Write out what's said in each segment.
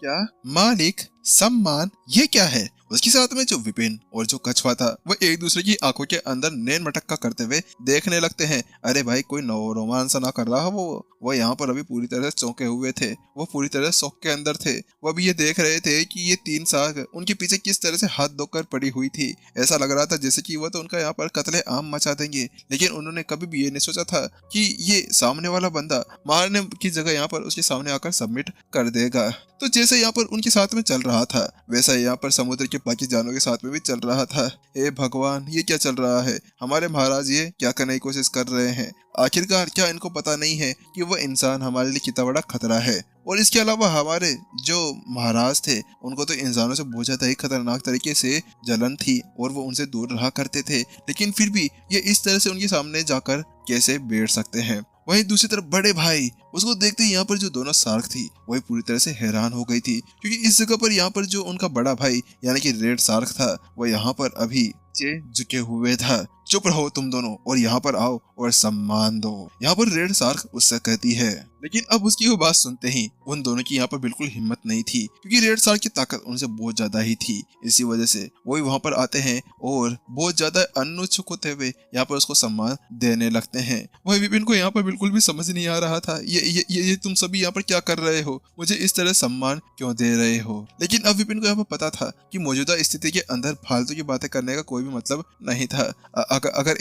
क्या मालिक सम्मान ये क्या है? उसके साथ में जो विपिन और जो कछुआ था वो एक दूसरे की आंखों के अंदर नैन मटक्का करते हुए देखने लगते हैं। अरे भाई कोई रोमांस ना कर रहा वो यहाँ पर अभी पूरी तरह से चौंके हुए थे। वो पूरी तरह शौक के अंदर थे। वो अभी ये देख रहे थे कि ये तीन साग उनके पीछे किस तरह से हाथ धोकर पड़ी हुई थी। ऐसा लग रहा था जैसे कि वो तो उनका यहाँ पर कत्ले आम मचा देंगे। लेकिन उन्होंने कभी भी ये नहीं सोचा था कि ये सामने वाला बंदा मारने की जगह यहाँ पर उसके सामने आकर सबमिट कर देगा। तो जैसे यहाँ पर उनके साथ में चल रहा था वैसा यहाँ पर समुद्र के बाकी जानवरों के साथ में भी चल रहा था। हे भगवान ये क्या चल रहा है? हमारे महाराज ये क्या करने की कोशिश कर रहे हैं? आखिरकार क्या इनको पता नहीं है कि वह इंसान हमारे लिए कितना बड़ा खतरा है? और इसके अलावा हमारे जो महाराज थे उनको तो इंसानों से बहुत ज्यादा ही खतरनाक तरीके से जलन थी और वो उनसे दूर रहा करते थे। लेकिन फिर भी ये इस तरह से उनके सामने जाकर कैसे बैठ सकते हैं? वहीं दूसरी तरफ बड़े भाई उसको देखते ही यहाँ पर जो दोनों शार्क थी वही पूरी तरह से हैरान हो गई थी, क्योंकि इस जगह पर यहाँ पर जो उनका बड़ा भाई यानी कि रेड शार्क था वो यहाँ पर अभी झुके हुए था। चुप रहो तुम दोनों और यहाँ पर आओ और सम्मान दो, यहाँ पर रेड शार्क उससे कहती है। लेकिन अब उसकी वो बात सुनते ही उन दोनों की यहाँ पर बिल्कुल हिम्मत नहीं थी, क्योंकि रेड शार्क की ताकत उनसे बहुत ज्यादा ही थी। इसी वजह से वो वहां पर आते हैं और बहुत ज्यादा अनुत्सुक होते हुए यहाँ पर उसको सम्मान देने लगते हैं। वही विपिन को यहाँ पर बिल्कुल भी समझ नहीं आ रहा था ये तुम सभी यहाँ पर क्या कर रहे हो, मुझे इस तरह सम्मान क्यों दे रहे हो। लेकिन अब विपिन को यहाँ पर पता था कि मौजूदा स्थिति के अंदर फालतू की बातें करने का कोई भी मतलब नहीं था। अगर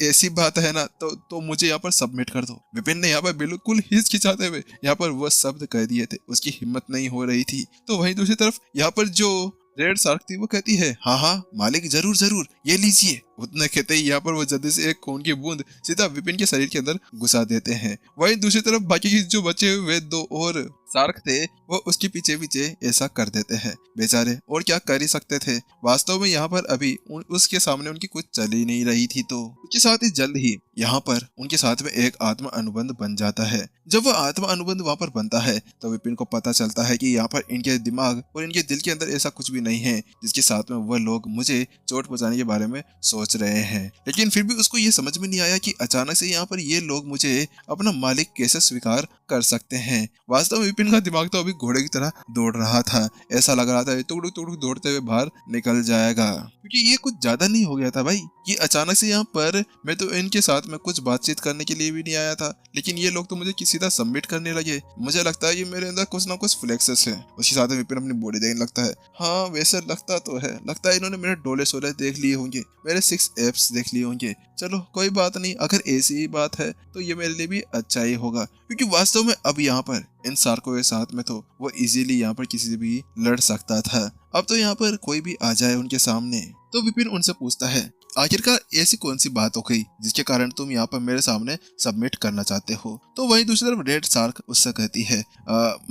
ऐसी बात है ना तो मुझे यहाँ पर सबमिट कर दो। विपिन ने यहाँ पर बिल्कुल हिचकिचाते हुए यहाँ पर वह शब्द कह दिए थे। उसकी हिम्मत नहीं हो रही थी। तो वहीं दूसरी तरफ यहाँ पर जो रेड शार्क थी वो कहती है हाँ हाँ मालिक जरूर जरूर ये लीजिए। उतने कहते ही यहाँ पर वो जल्दी से एक खून की बूंद सीधा विपिन के शरीर के अंदर घुसा देते हैं। वहीं दूसरी तरफ बाकी के जो बचे हुए दो और शार्क थे वो उसके पीछे पीछे ऐसा कर देते हैं। बेचारे और क्या कर ही सकते थे। वास्तव में यहाँ पर अभी उसके सामने उनकी कुछ चल ही नहीं रही थी। तो उसके साथ ही जल्द ही यहाँ पर उनके साथ में एक आत्मा अनुबंध बन जाता है। जब वह आत्मा अनुबंध वहाँ पर बनता है तो विपिन को पता चलता है कि यहाँ पर इनके दिमाग और इनके दिल के अंदर ऐसा कुछ भी नहीं है जिसके साथ में वह लोग मुझे चोट पहुंचाने के बारे में सोच रहे हैं। लेकिन फिर भी उसको ये समझ में नहीं आया कि अचानक से यहाँ पर ये लोग मुझे अपना मालिक कैसे स्वीकार कर सकते हैं। वास्तव में विपिन का दिमाग तो अभी घोड़े की तरह दौड़ रहा था। ऐसा लग रहा था टुकड़ुक टुकड़ुक दौड़ते हुए बाहर निकल जाएगा, क्योंकि ये कुछ ज्यादा नहीं हो गया था भाई। ये अचानक से यहाँ पर मैं तो इनके साथ में कुछ बातचीत करने के लिए भी नहीं आया था, लेकिन ये लोग तो मुझे सीधा सबमिट करने लगे। मुझे लगता है कि मेरे अंदर कुछ ना कुछ फ्लेक्सेस है। उसके साथ में विपिन अपनी बॉडी देखने लगता है। हाँ वैसे लगता तो है, लगता है इन्होंने मेरे डोले सोले देख लिए होंगे, मेरे 6 एप्स देख लिए होंगे। चलो कोई बात नहीं, अगर ऐसी ही बात है तो ये मेरे लिए भी अच्छा ही होगा, क्योंकि वास्तव में अब यहाँ पर इन शार्कों के साथ में तो वो इजीली यहाँ पर किसी से भी लड़ सकता था। अब तो यहाँ पर कोई भी आ जाए उनके सामने। तो विपिन उनसे पूछता है आखिरकार ऐसी कौन सी बात हो गई जिसके कारण तुम यहाँ पर मेरे सामने सबमिट करना चाहते हो। तो वहीं दूसरी तरफ रेड शार्क उससे कहती है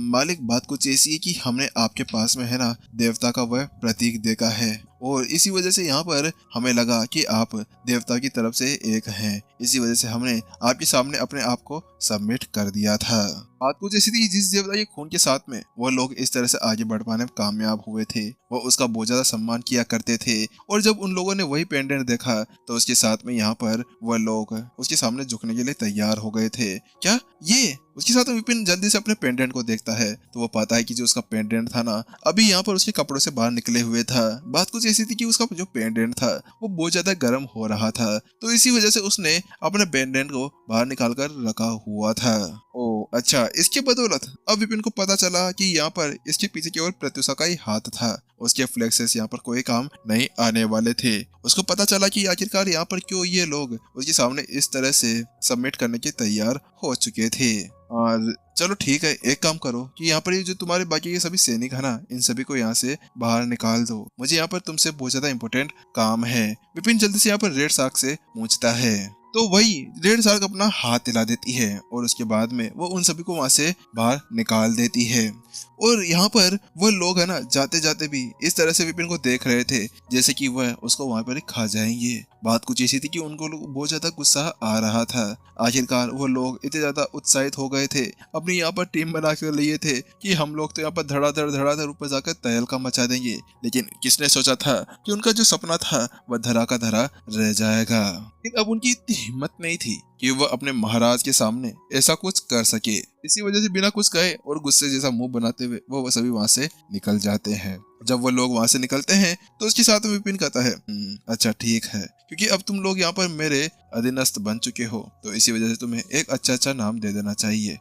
मालिक बात कुछ ऐसी है कि हमने आपके पास में है ना देवता का वह प्रतीक देखा है और इसी वजह से यहाँ पर हमें लगा कि आप देवता की तरफ से एक हैं। इसी वजह से हमने आपके सामने अपने आप को सबमिट कर दिया था। बात कुछ ऐसी थी जिस देवता के खून के साथ में वो लोग इस तरह से आगे बढ़ पाने में कामयाब हुए थे, वो उसका बहुत ज्यादा सम्मान किया करते थे। और जब उन लोगों ने वही पेंडेंट देखा तो उसके साथ में यहाँ पर वह लोग उसके सामने झुकने के लिए तैयार हो गए थे। क्या ये उसके साथ विपिन जल्दी से अपने पेंडेंट को देखता है तो वो पाता है कि जो उसका पेंडेंट था ना अभी यहाँ पर उसके कपड़ों से बाहर निकले हुए था। बात कुछ ऐसी थी कि उसका जो पेंडेंट था वो बहुत ज्यादा गर्म हो रहा था, तो इसी वजह से उसने अपने पेंडेंट को बाहर निकाल कर रखा हुआ था। ओ अच्छा, इसके बदौलत अब विपिन को पता चला कि यहाँ पर इसके पीछे केवल प्रत्युषा का ही हाथ था। उसके फ्लेक्सेस यहाँ पर कोई काम नहीं आने वाले थे। उसको पता चला कि आखिरकार यहाँ पर क्यों ये लोग उसके सामने इस तरह से सबमिट करने के तैयार हो चुके थे। और चलो ठीक है, एक काम करो कि यहाँ पर ये जो तुम्हारे बाकी के सभी सैनिक है ना इन सभी को यहाँ से बाहर निकाल दो, मुझे यहाँ पर तुमसे बहुत ज्यादा इंपॉर्टेंट काम है। विपिन जल्दी से यहाँ पर रेड शार्क से पूछता है तो वही रेड शार्क अपना हाथ हिला देती है और उसके बाद में वो उन सभी को वहां से बाहर निकाल देती है। और यहाँ पर वो लोग है ना जाते जाते भी इस तरह से विपिन को देख रहे थे जैसे कि वह उसको वहां पर खा जाएंगे। बात कुछ ऐसी थी कि उनको बहुत ज्यादा गुस्सा आ रहा था। आखिरकार वो लोग इतने ज्यादा उत्साहित हो गए थे, अपनी यहाँ पर टीम बना कर लिए थे कि हम लोग तो यहाँ पर धड़ाधड़ ऊपर जाकर तहलका मचा देंगे। लेकिन किसने सोचा था कि उनका जो सपना था वह धरा का धरा रह जाएगा। लेकिन अब उनकी इतनी हिम्मत नहीं थी कि वह अपने महाराज के सामने ऐसा कुछ कर सके। इसी वजह से बिना कुछ कहे और गुस्से जैसा मुंह बनाते हुए वो सभी वहां से निकल जाते हैं। जब वो लोग वहां से निकलते हैं तो उसके साथ में विपिन कहता है, अच्छा ठीक है, क्योंकि अब तुम लोग यहाँ पर मेरे अधीनस्थ बन चुके हो, तो इसी वजह से तुम्हें एक अच्छा नाम दे देना चाहिए।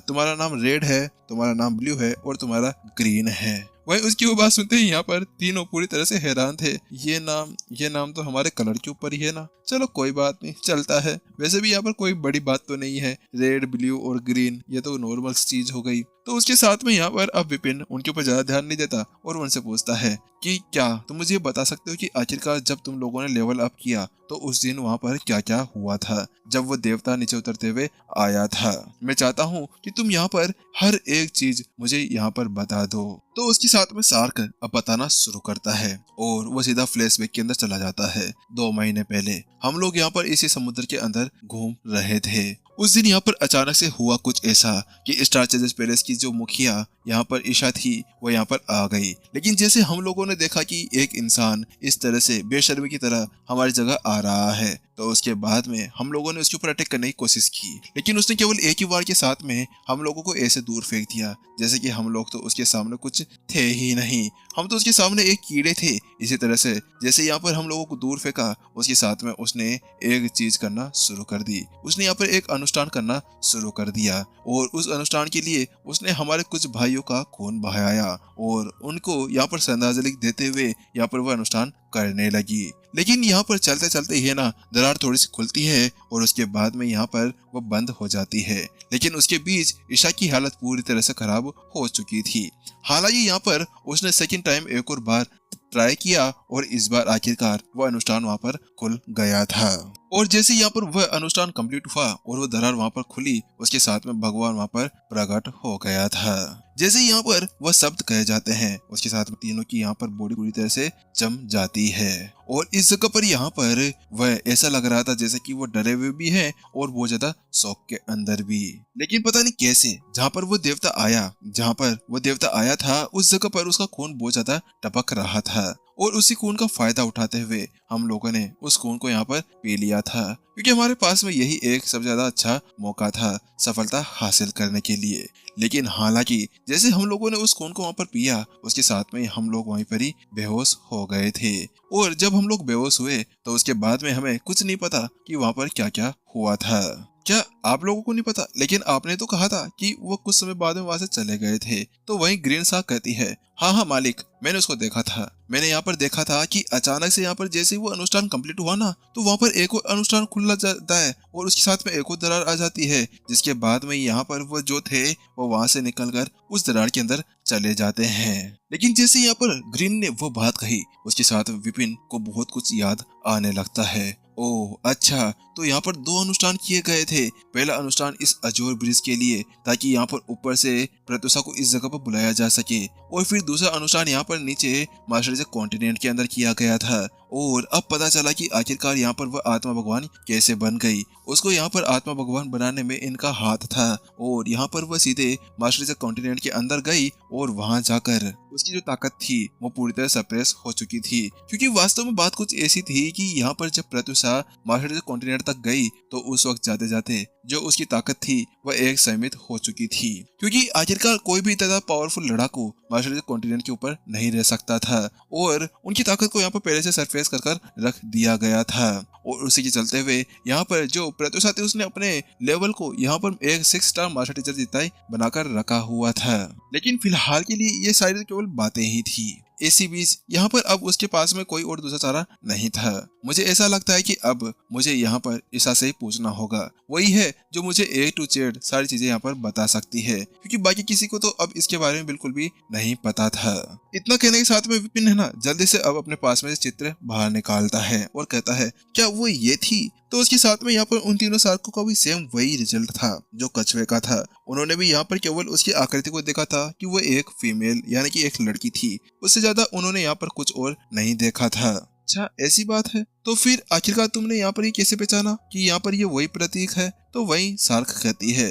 तुम्हारा नाम रेड है, तुम्हारा नाम ब्लू है और तुम्हारा ग्रीन है। वही उसकी वो बात सुनते ही यहाँ पर तीनों पूरी तरह से हैरान थे। ये नाम तो हमारे कलर के ऊपर ही है ना, चलो कोई बात नहीं, चलता है। वैसे भी यहाँ पर कोई बड़ी बात तो नहीं है, रेड ब्लू और ग्रीन ये तो नॉर्मल चीज हो गई। तो उसके साथ में यहाँ पर अब विपिन उनके ऊपर ज्यादा ध्यान नहीं देता और उनसे पूछता है कि क्या तुम मुझे बता सकते हो कि आखिरकार जब तुम लोगों ने लेवल अप किया तो उस दिन वहाँ पर क्या क्या हुआ था, जब वो देवता नीचे उतरते हुए आया था। मैं चाहता हूँ कि तुम यहाँ पर हर एक चीज मुझे यहाँ पर बता दो। तो उसके साथ में सार्क अब बताना शुरू करता है और वो सीधा फ्लैशबैक के अंदर चला जाता है। 2 महीने पहले हम लोग यहाँ पर इसी समुद्र के अंदर घूम रहे थे। उस दिन यहाँ पर अचानक से हुआ कुछ ऐसा कि स्टार चेजर्स पैलेस की जो मुखिया यहाँ पर ईशा थी वो यहाँ पर आ गई। लेकिन जैसे हम लोगों ने देखा कि एक इंसान इस तरह से बेशर्मी की तरह हमारी जगह आ रहा है, तो उसके बाद में हम लोगों ने उसके ऊपर अटैक करने की कोशिश की, लेकिन उसने केवल एक ही वार के साथ में हम लोगों को ऐसे दूर फेंक दिया जैसे कि हम लोग तो उसके सामने कुछ थे ही नहीं, हम तो उसके सामने एक कीड़े थे। इसी तरह से जैसे यहाँ पर हम लोगों को दूर फेंका, उसके साथ में उसने एक चीज करना शुरू कर दी। उसने यहाँ पर एक अनुष्ठान करना शुरू कर दिया और उस अनुष्ठान के लिए उसने हमारे कुछ भाइयों का खून बहाया और उनको यहाँ पर श्रद्धांजलि देते हुए यहाँ पर वह अनुष्ठान करने लगी। लेकिन यहाँ पर चलते चलते ही ना दरार थोड़ी सी खुलती है और उसके बाद में यहाँ पर वो बंद हो जाती है। लेकिन उसके बीच ईशा की हालत पूरी तरह से खराब हो चुकी थी। हालांकि यहाँ पर उसने सेकंड टाइम एक और बार ट्राई किया और इस बार आखिरकार वह अनुष्ठान वहाँ पर खुल गया था। और जैसे यहाँ पर वह अनुष्ठान कंप्लीट हुआ और वह दरार वहाँ पर खुली, उसके साथ में भगवान वहाँ पर प्रकट हो गया था। जैसे यहाँ पर वह शब्द कहे जाते हैं, उसके साथ में तीनों की यहाँ पर बॉडी पूरी तरह से जम जाती है और इस जगह पर यहाँ पर वह ऐसा लग रहा था जैसे कि वो डरे हुए भी हैं और बहुत ज्यादा शौक के अंदर भी। लेकिन पता नहीं कैसे जहाँ पर वो देवता आया था उस जगह पर उसका खून बहुत ज्यादा टपक रहा था और उसी खून का फायदा उठाते हुए हम लोगों ने उस खून को यहाँ पर पी लिया था, क्योंकि हमारे पास में यही एक सबसे ज्यादा अच्छा मौका था सफलता हासिल करने के लिए। लेकिन हालांकि जैसे हम लोगों ने उस खून को वहाँ पर पिया, उसके साथ में हम लोग वहीं पर ही बेहोश हो गए थे। और जब हम लोग बेहोश हुए तो उसके बाद में हमें कुछ नहीं पता कि वहाँ पर क्या क्या हुआ था। क्या आप लोगों को नहीं पता? लेकिन आपने तो कहा था कि वो कुछ समय बाद में वहां से चले गए थे। तो वहीं ग्रीन साग कहती है, हाँ मालिक, मैंने उसको देखा था। मैंने यहाँ पर देखा था कि अचानक से यहाँ पर जैसे वो अनुष्ठान कंप्लीट हुआ ना, तो वहाँ पर एक और अनुष्ठान खुल जाता है और उसके साथ में एक और दरार आ जाती है, जिसके बाद में यहाँ पर वो जो थे वो वहां से निकलकर उस दरार के अंदर चले जाते हैं। लेकिन जैसे यहाँ पर ग्रीन ने वो बात कही, उसके साथ विपिन को बहुत कुछ याद आने लगता है। ओह अच्छा, तो यहाँ पर 2 अनुष्ठान किए गए थे। पहला अनुष्ठान इस अजोर ब्रिज के लिए, ताकि यहाँ पर ऊपर से प्रत्युषा को इस जगह पर बुलाया जा सके, और फिर दूसरा अनुष्ठान यहाँ पर नीचे मास्टर कॉन्टिनेंट के अंदर किया गया था। और अब पता चला कि आखिरकार यहाँ पर वह आत्मा भगवान कैसे बन गई। उसको यहाँ पर आत्मा भगवान बनाने में इनका हाथ था और यहाँ पर वह सीधे मास्टर कॉन्टिनेंट के अंदर गई और वहां जाकर उसकी जो ताकत थी वो पूरी तरह सप्रेस हो चुकी थी। क्योंकि वास्तव में बात कुछ ऐसी थी कि यहाँ पर जब प्रत्युषा मास्टर कॉन्टिनेंट तक गई तो उस वक्त जाते जाते जो उसकी ताकत थी वह एक सीमित हो चुकी थी, क्योंकि आखिरकार कोई भी इतना पावरफुल लड़ाकू मास्टर कॉन्टिनेंट के ऊपर नहीं रह सकता था और उनकी ताकत को यहाँ पर पहले से सरफेस कर रख दिया गया था। और उसी के चलते हुए यहाँ पर जो प्रत्युषा थी उसने अपने लेवल को यहाँ पर एक 6 स्टार मास्टर टीचर जिताई बनाकर रखा हुआ था। लेकिन फिलहाल के लिए ये सारी केवल बातें ही थी। इसी बीच यहाँ पर अब उसके पास में कोई और दूसरा चारा नहीं था। मुझे ऐसा लगता है कि अब मुझे यहाँ पर ईशा से ही पूछना होगा, वही है जो मुझे A to Z सारी चीजें यहाँ पर बता सकती है, क्योंकि बाकी किसी को तो अब इसके बारे में बिल्कुल भी नहीं पता था। इतना कहने के साथ में विपिन है ना जल्दी से अब अपने पास में से चित्र बाहर निकालता है और कहता है, क्या वो ये थी? तो उसके साथ में यहाँ पर उन तीनों सार्कों का भी सेम वही रिजल्ट था जो कछुए का था। उन्होंने भी यहाँ पर केवल उसकी आकृति को देखा था कि वो एक फीमेल यानी कि एक लड़की थी, उससे ज्यादा उन्होंने यहाँ पर कुछ और नहीं देखा था। अच्छा ऐसी बात है, तो फिर आखिरकार तुमने यहाँ पर ये कैसे पहचाना कि यहाँ पर ये वही प्रतीक है? तो वही सार्क कहती है,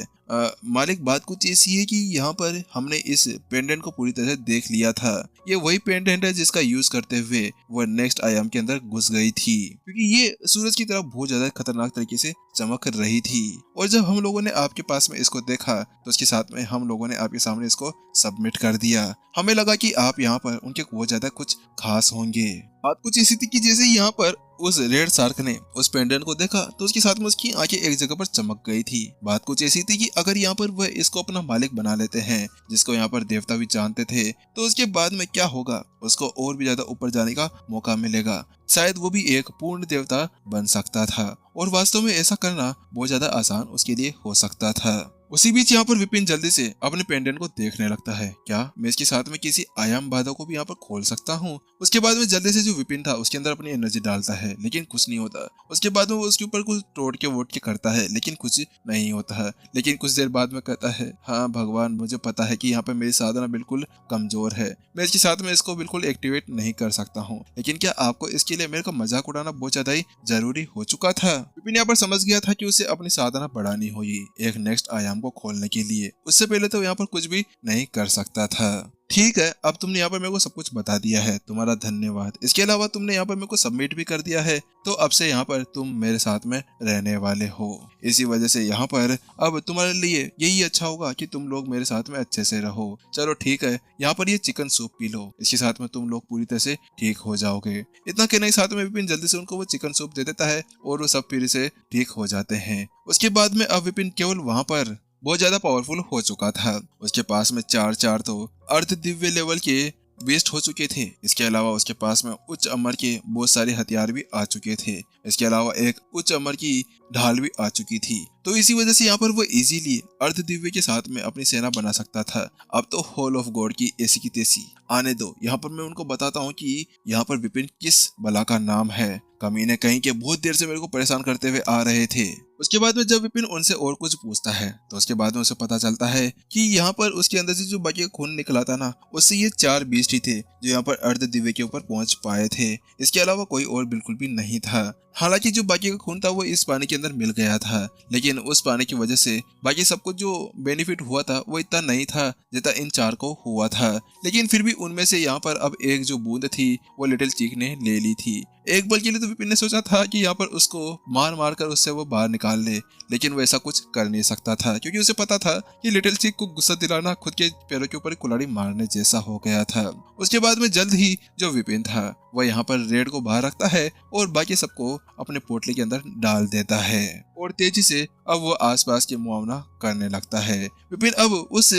मालिक बात कुछ ऐसी है कि यहाँ पर हमने इस पेंडेंट को पूरी तरह देख लिया था। ये वही पेंडेंट है जिसका यूज करते हुए वो नेक्स्ट आयाम के अंदर घुस गई थी, क्योंकि ये सूरज की तरह बहुत ज्यादा खतरनाक तरीके से चमक रही थी। और जब हम लोगों ने आपके पास में इसको देखा तो उसके साथ में हम लोगों ने आपके सामने इसको सबमिट कर दिया। हमें लगा कि आप यहाँ पर उनके बहुत ज्यादा कुछ खास होंगे। बात कुछ ऐसी थी कि जैसे यहाँ पर उस रेड शार्क ने उस पेंडेंट को देखा तो उसके साथ में उसकी आंखें एक जगह पर चमक गई थी। बात कुछ ऐसी थी कि अगर यहाँ पर वह इसको अपना मालिक बना लेते हैं, जिसको यहाँ पर देवता भी जानते थे, तो उसके बाद में क्या होगा, उसको और भी ज्यादा ऊपर जाने का मौका मिलेगा। शायद वो भी एक पूर्ण देवता बन सकता था और वास्तव में ऐसा करना बहुत ज्यादा आसान उसके लिए हो सकता था। उसी बीच यहाँ पर विपिन जल्दी से अपने पेंडेंट को देखने लगता है। क्या मैं इसके साथ में किसी आयाम बाधा को भी यहाँ पर खोल सकता हूँ? उसके बाद में जल्दी से जो विपिन था उसके अंदर अपनी एनर्जी डालता है, लेकिन कुछ नहीं होता। उसके बाद में वो उसके ऊपर कुछ तोड़ के वोट के करता है, लेकिन कुछ नहीं होता है। लेकिन कुछ देर बाद में कहता है, हाँ भगवान, मुझे पता है कि यहाँ पर मेरी साधना बिल्कुल कमजोर है, मैं इसके साथ में इसको बिल्कुल एक्टिवेट नहीं कर सकता हूँ, लेकिन क्या आपको इसके लिए मेरे को मजाक उड़ाना बहुत ज्यादा ही जरूरी हो चुका था? विपिन यहाँ पर समझ गया था कि उसे अपनी साधना बढ़ानी होगी एक नेक्स्ट आयाम को खोलने के लिए। उससे पहले तो यहाँ पर कुछ भी नहीं कर सकता था। ठीक है, अब तुमने यहाँ पर मेरे को सब कुछ बता दिया है, तुम्हारा धन्यवाद। इसके अलावा तुमने यहाँ पर मेरे को सबमिट भी कर दिया है, तो अब से यहाँ पर तुम मेरे साथ में रहने वाले हो। इसी वजह से यहाँ पर अब तुम्हारे लिए यही अच्छा होगा कि तुम लोग मेरे साथ में अच्छे से रहो। चलो ठीक है, यहाँ पर ये चिकन सूप पी लो, इसके साथ में तुम लोग पूरी तरह से ठीक हो जाओगे। इतना कहने के साथ में विपिन जल्दी से उनको वो चिकन सूप दे देता है और वो सब फिर से ठीक हो जाते हैं। उसके बाद में अब विपिन केवल वहाँ पर बहुत ज्यादा पावरफुल हो चुका था। उसके पास में चार तो अर्ध दिव्य लेवल के वेस्ट हो चुके थे। इसके अलावा उसके पास में उच्च अमर के बहुत सारे हथियार भी आ चुके थे। इसके अलावा एक उच्च अमर की ढाल भी आ चुकी थी। तो इसी वजह से यहाँ पर वो इजीली अर्ध दिव्य के साथ में अपनी सेना बना सकता था। अब तो होल ऑफ गॉड की ऐसी की तैसी आने दो। यहाँ पर मैं उनको बताता हूँ कि यहाँ पर विपिन किस बला का नाम है। कमीने कहीं के बहुत देर से मेरे को परेशान करते हुए आ रहे थे। उसके बाद में जब विपिन उनसे और कुछ पूछता है तो उसके बाद में उसे पता चलता है कि यहाँ पर उसके अंदर से जो बाकी का खून निकला था ना, उससे ये 4 बीस्ट ही थे जो यहाँ पर अर्ध दिव्य के ऊपर पहुंच पाए थे। इसके अलावा कोई और बिल्कुल भी नहीं था। हालांकि जो बाकी का खून था वो इस पानी के अंदर मिल गया था, लेकिन उस पानी की वजह से बाकी सबको जो बेनिफिट हुआ था वो इतना नहीं था जितना इन 4 को हुआ था। लेकिन फिर भी उनमें से यहाँ पर अब एक जो बूंद थी वो लिटिल चीक ने ले ली थी। एक पल के लिए तो विपिन ने सोचा था कि यहाँ पर उसको मार मार कर उससे वो बाहर निकाल ले, लेकिन वो ऐसा कुछ कर नहीं सकता था, क्योंकि उसे पता था कि लिटिल चीक को गुस्सा दिलाना खुद के पैरों के ऊपर कुल्हाड़ी मारने जैसा हो गया था। उसके बाद में जल्द ही जो विपिन था वह यहाँ पर रेड को बाहर रखता है और बाकी सबको अपने पोटली के अंदर डाल देता है और तेजी से अब वो आसपास के मुआवना करने लगता है। विपिन अब उस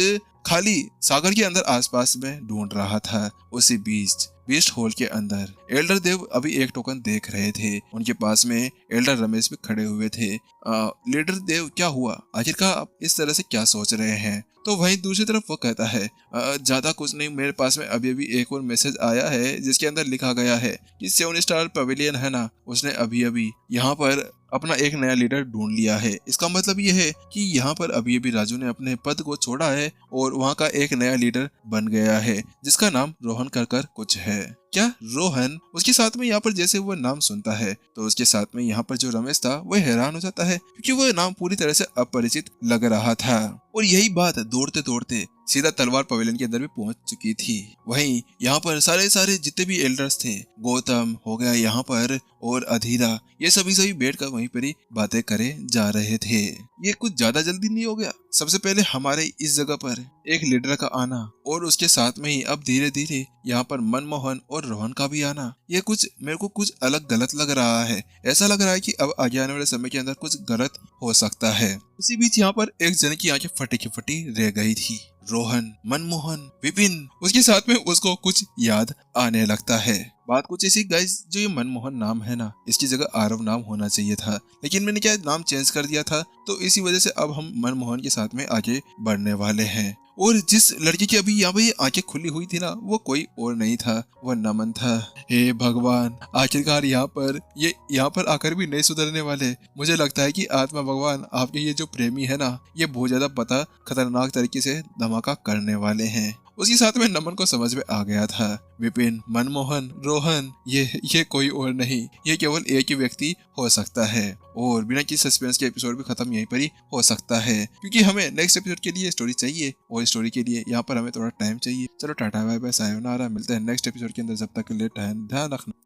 खाली सागर के अंदर आसपास में ढूंढ रहा था। उसी बीस्ट होल के अंदर एल्डर देव अभी एक टोकन देख रहे थे। उनके पास में एल्डर रमेश भी खड़े हुए थे। लीडर देव, क्या हुआ? आखिरकार आप इस तरह से क्या सोच रहे हैं? तो वहीं दूसरी तरफ वो कहता है, ज्यादा कुछ नहीं, मेरे पास में अभी अभी एक और मैसेज आया है जिसके अंदर लिखा गया है कि 7 स्टार पवेलियन है ना, उसने अभी अभी यहाँ पर अपना एक नया लीडर ढूंढ लिया है। इसका मतलब ये है कि यहाँ पर अभी अभी राजू ने अपने पद को छोड़ा है और वहाँ का एक नया लीडर बन गया है जिसका नाम रोहन कर कुछ है। क्या रोहन? उसके साथ में यहाँ पर जैसे वो नाम सुनता है तो उसके साथ में यहाँ पर जो रमेश था वह हैरान हो जाता है, क्योंकि वह नाम पूरी तरह से अपरिचित लग रहा था। और यही बात दौड़ते दौड़ते सीधा तलवार पवेलियन के अंदर भी पहुंच चुकी थी। वहीं यहाँ पर सारे जितने भी एल्डर्स थे, गौतम हो गया यहाँ पर और अधीरा, ये सभी बैठकर वहीं पर ही बातें करे जा रहे थे। ये कुछ ज्यादा जल्दी नहीं हो गया? सबसे पहले हमारे इस जगह पर एक लीडर का आना और उसके साथ में ही अब धीरे धीरे यहाँ पर मनमोहन और रोहन का भी आना, ये कुछ मेरे को कुछ अलग गलत लग रहा है। ऐसा लग रहा है कि अब आगे आने वाले समय के अंदर कुछ गलत हो सकता है। उसी बीच यहाँ पर एक जन की आंखें फटी की फटी रह गई थी। रोहन, मनमोहन, विपिन, उसके साथ में उसको कुछ याद आने लगता है। बात कुछ ऐसी गाइस, जो ये मनमोहन नाम है ना, इसकी जगह आरव नाम होना चाहिए था, लेकिन मैंने क्या नाम चेंज कर दिया था, तो इसी वजह से अब हम मनमोहन के साथ में आगे बढ़ने वाले हैं। और जिस लड़की की अभी यहाँ पे आंखें खुली हुई थी ना, वो कोई और नहीं था, वह नमन था। हे भगवान, आखिरकार यहाँ पर आकर भी नहीं सुधरने वाले। मुझे लगता है कि आत्मा भगवान आपके ये जो प्रेमी है ना, ये बहुत ज्यादा खतरनाक तरीके से धमाका करने वाले हैं। उसके साथ में नमन को समझ में आ गया था विपिन, मनमोहन, रोहन ये कोई और नहीं, ये केवल एक ही व्यक्ति हो सकता है। और बिना किसी सस्पेंस के एपिसोड भी खत्म यहीं पर ही हो सकता है, क्योंकि हमें नेक्स्ट एपिसोड के लिए स्टोरी चाहिए और स्टोरी के लिए यहाँ पर हमें थोड़ा टाइम चाहिए। चलो टाटा बाय बाय सायोनारा, मिलते हैं नेक्स्ट एपिसोड के अंदर, जब तक के लिए ध्यान रखना।